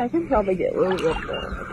I can probably get a little bit more.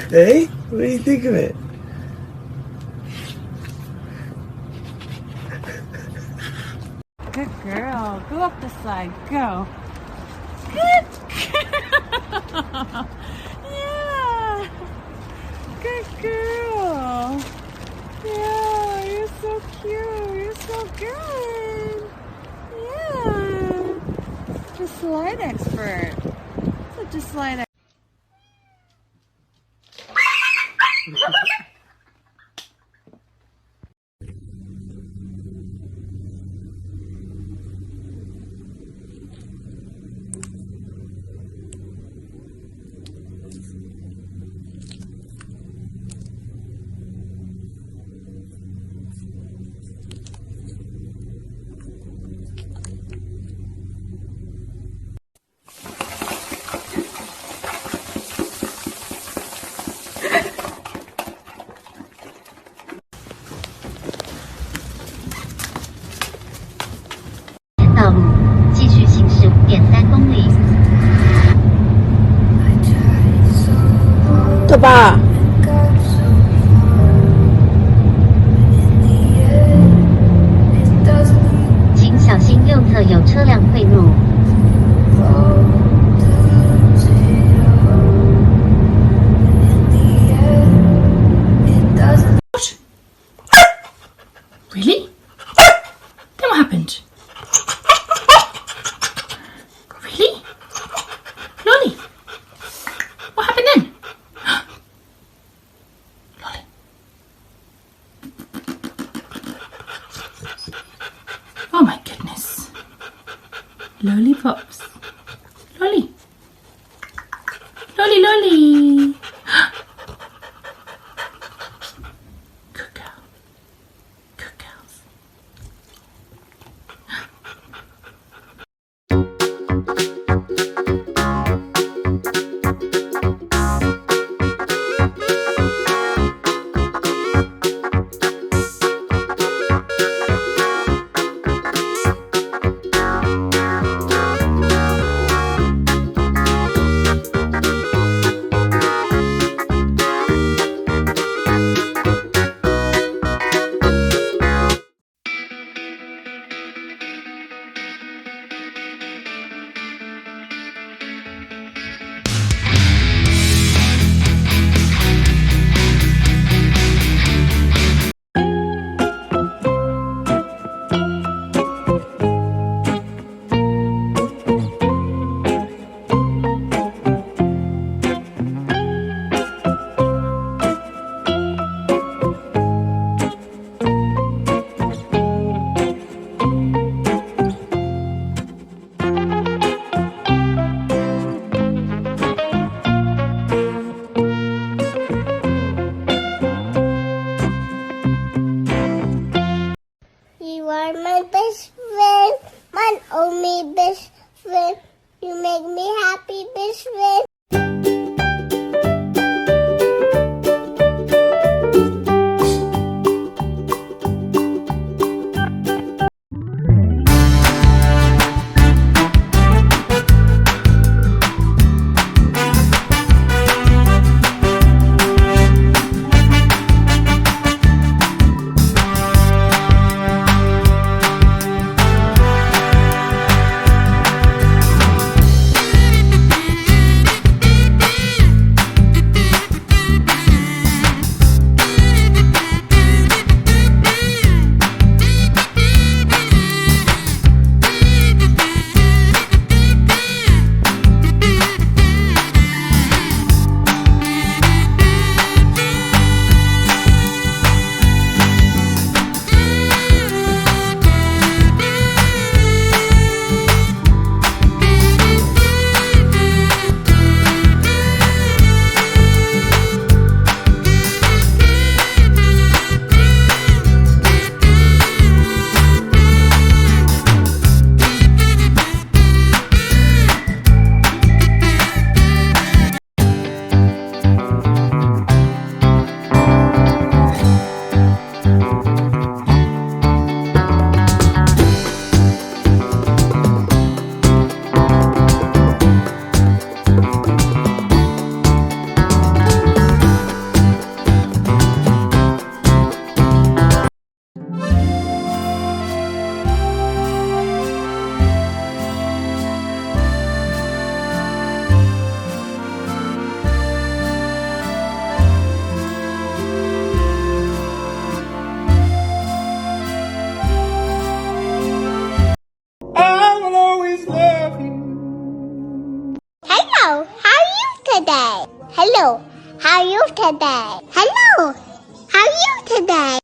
Hey, what do you think of it? Good girl. Go up the side. Go. Good girl. Yeah. Good girl. Yeah, you're so cute. You're so good. Yeah. Such a slide expert. Such a slide expert.走吧。请小心右侧有车辆汇入。Really? Then what happened? Really? Lolly? What happened then? Lolly? Oh my goodness. Lollipops. Lolly. Lolly, Lolly. Good girl. Good girls. You are my best friend, my only best friend. You make me happy, best friend. today? Hello. How are you today?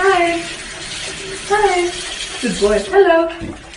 Hi. Hi. Good boy. Hello.